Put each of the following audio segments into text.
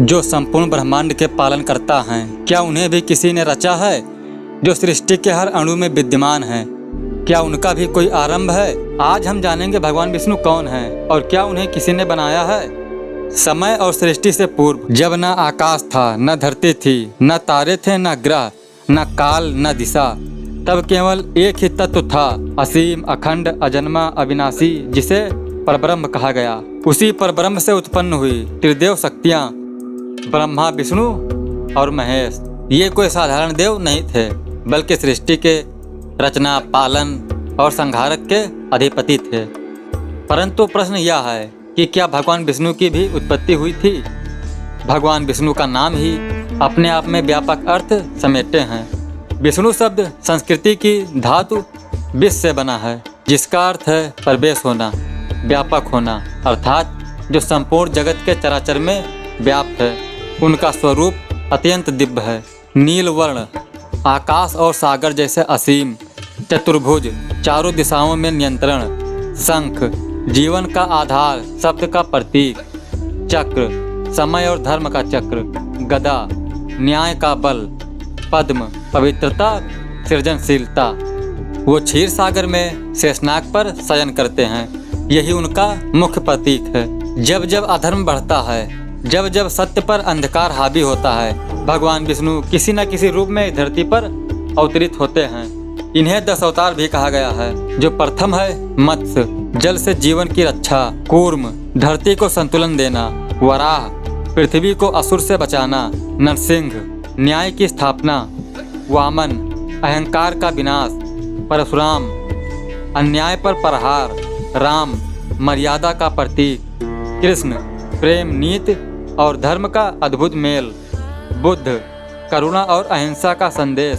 जो संपूर्ण ब्रह्मांड के पालन करता है, क्या उन्हें भी किसी ने रचा है? जो सृष्टि के हर अणु में विद्यमान है, क्या उनका भी कोई आरंभ है? आज हम जानेंगे भगवान विष्णु कौन हैं और क्या उन्हें किसी ने बनाया है। समय और सृष्टि से पूर्व, जब न आकाश था, न धरती थी, न तारे थे, न ग्रह, न काल, न दिशा, तब केवल एक ही तत्व था, असीम, अखंड, अजन्मा, अविनाशी, जिसे परब्रह्म कहा गया। उसी परब्रह्म से उत्पन्न हुई त्रिदेव शक्तियाँ, ब्रह्मा, विष्णु और महेश। ये कोई साधारण देव नहीं थे, बल्कि सृष्टि के रचना, पालन और संहारक के अधिपति थे। परंतु प्रश्न यह है कि क्या भगवान विष्णु की भी उत्पत्ति हुई थी? भगवान विष्णु का नाम ही अपने आप में व्यापक अर्थ समेटे हैं। विष्णु शब्द संस्कृति की धातु विश्व से बना है, जिसका अर्थ है प्रवेश होना, व्यापक होना, अर्थात जो संपूर्ण जगत के चराचर में व्याप्त है। उनका स्वरूप अत्यंत दिव्य है, नील वर्ण, आकाश और सागर जैसे असीम, चतुर्भुज, चारों दिशाओं में नियंत्रण, शंख, जीवन का आधार, शब्द का प्रतीक, चक्र, समय और धर्म का चक्र, गदा, न्याय का बल, पद्म, पवित्रता, सृजनशीलता। वो क्षीर सागर में शेषनाग पर शयन करते हैं, यही उनका मुख्य प्रतीक है। जब जब अधर्म बढ़ता है, जब जब सत्य पर अंधकार हावी होता है, भगवान विष्णु किसी न किसी रूप में धरती पर अवतरित होते हैं। इन्हें 10 अवतार भी कहा गया है। जो प्रथम है मत्स्य, जल से जीवन की रक्षा, कूर्म, धरती को संतुलन देना, वराह, पृथ्वी को असुर से बचाना, नरसिंह, न्याय की स्थापना, वामन, अहंकार का विनाश, परशुराम, अन्याय पर प्रहार, राम, मर्यादा का प्रतीक, कृष्ण, प्रेम, नीति और धर्म का अद्भुत मेल, बुद्ध, करुणा और अहिंसा का संदेश,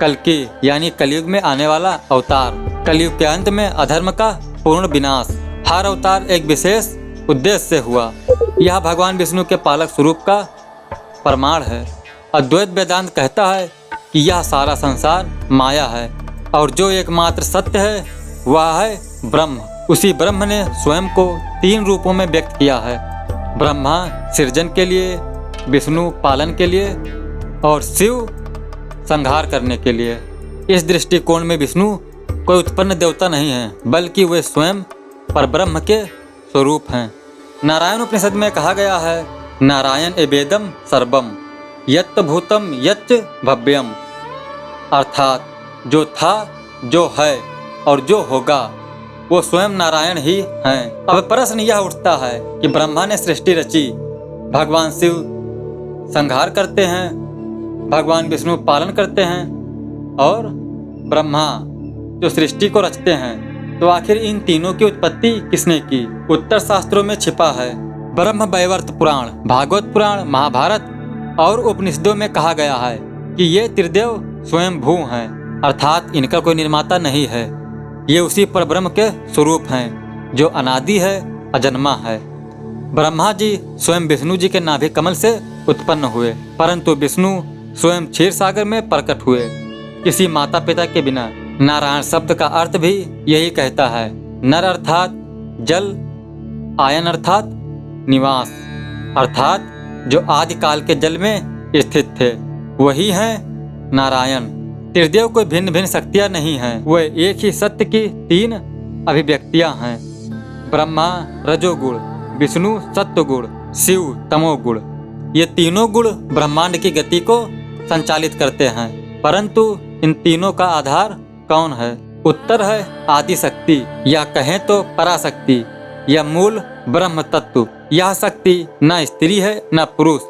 कल्कि यानी कलयुग में आने वाला अवतार, कलयुग के अंत में अधर्म का पूर्ण विनाश। हर अवतार एक विशेष उद्देश्य से हुआ। यह भगवान विष्णु के पालक स्वरूप का प्रमाण है। अद्वैत वेदांत कहता है कि यह सारा संसार माया है और जो एकमात्र सत्य है वह है ब्रह्म। उसी ब्रह्म ने स्वयं को 3 रूपों में व्यक्त किया है। ब्रह्मा सृजन के लिए, विष्णु पालन के लिए और शिव संहार करने के लिए। इस दृष्टिकोण में विष्णु कोई उत्पन्न देवता नहीं है, बल्कि वे स्वयं परब्रह्म के स्वरूप हैं। नारायण उपनिषद में कहा गया है, नारायण एवेदम सर्वम यत् भूतम यच्च भव्यम, अर्थात जो था, जो है और जो होगा वो स्वयं नारायण ही हैं। अब प्रश्न यह उठता है कि ब्रह्मा ने सृष्टि रची, भगवान शिव संहार करते हैं, भगवान विष्णु पालन करते हैं और ब्रह्मा जो सृष्टि को रचते हैं, तो आखिर इन तीनों की उत्पत्ति किसने की? उत्तर शास्त्रों में छिपा है। ब्रह्म वैवर्त पुराण, भागवत पुराण, महाभारत और उपनिषदों में कहा गया है कि ये त्रिदेव स्वयं भू हैं, अर्थात इनका कोई निर्माता नहीं है। ये उसी परब्रह्म के स्वरूप हैं जो अनादि है, अजन्मा है। ब्रह्मा जी स्वयं विष्णु जी के नाभि कमल से उत्पन्न हुए, परंतु विष्णु स्वयं क्षीर सागर में प्रकट हुए, किसी माता पिता के बिना। नारायण शब्द का अर्थ भी यही कहता है। नर अर्थात जल, आयन अर्थात निवास, अर्थात जो आदिकाल के जल में स्थित थे, वही हैं नारायण। त्रिदेव कोई भिन्न भिन्न शक्तियाँ नहीं हैं, वे एक ही सत्य की 3 अभिव्यक्तियाँ हैं। ब्रह्मा रजोगुण, विष्णु सत्वगुण, शिव तमोगुण। ये तीनों गुण ब्रह्मांड की गति को संचालित करते हैं। परंतु इन तीनों का आधार कौन है? उत्तर है आदि शक्ति, या कहें तो पराशक्ति, या मूल ब्रह्म तत्व। यह शक्ति न स्त्री है न पुरुष,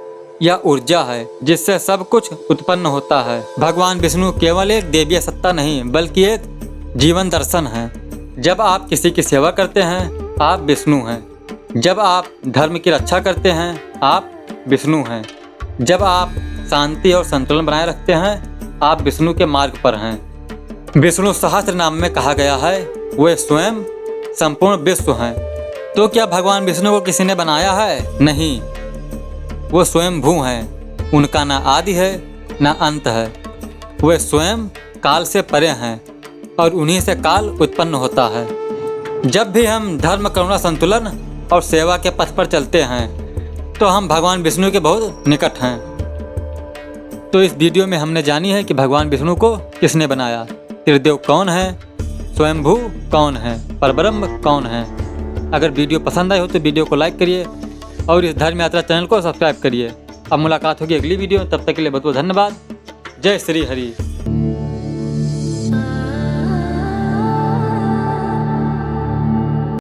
यह ऊर्जा है जिससे सब कुछ उत्पन्न होता है। भगवान विष्णु केवल एक देवीय सत्ता नहीं, बल्कि एक जीवन दर्शन है। जब आप किसी की सेवा करते हैं, आप विष्णु हैं। जब आप धर्म की रक्षा करते हैं, आप विष्णु हैं। जब आप शांति और संतुलन बनाए रखते हैं, आप विष्णु के मार्ग पर हैं। विष्णु सहस्त्र नाम में कहा गया है, वे स्वयं संपूर्ण विश्व हैं। तो क्या भगवान विष्णु को किसी ने बनाया है? नहीं, वो स्वयं भू हैं। उनका ना आदि है ना अंत है। वे स्वयं काल से परे हैं और उन्हीं से काल उत्पन्न होता है। जब भी हम धर्म, करुणा, संतुलन और सेवा के पथ पर चलते हैं, तो हम भगवान विष्णु के बहुत निकट हैं। तो इस वीडियो में हमने जानी है कि भगवान विष्णु को किसने बनाया, त्रिदेव कौन है, स्वयंभू कौन है, परब्रह्म कौन है। अगर वीडियो पसंद आए हो तो वीडियो को लाइक करिए और इस धर्म यात्रा चैनल को सब्सक्राइब करिए। अब मुलाकात होगी अगली वीडियो में, तब तक के लिए बहुत बहुत धन्यवाद। जय श्री हरि।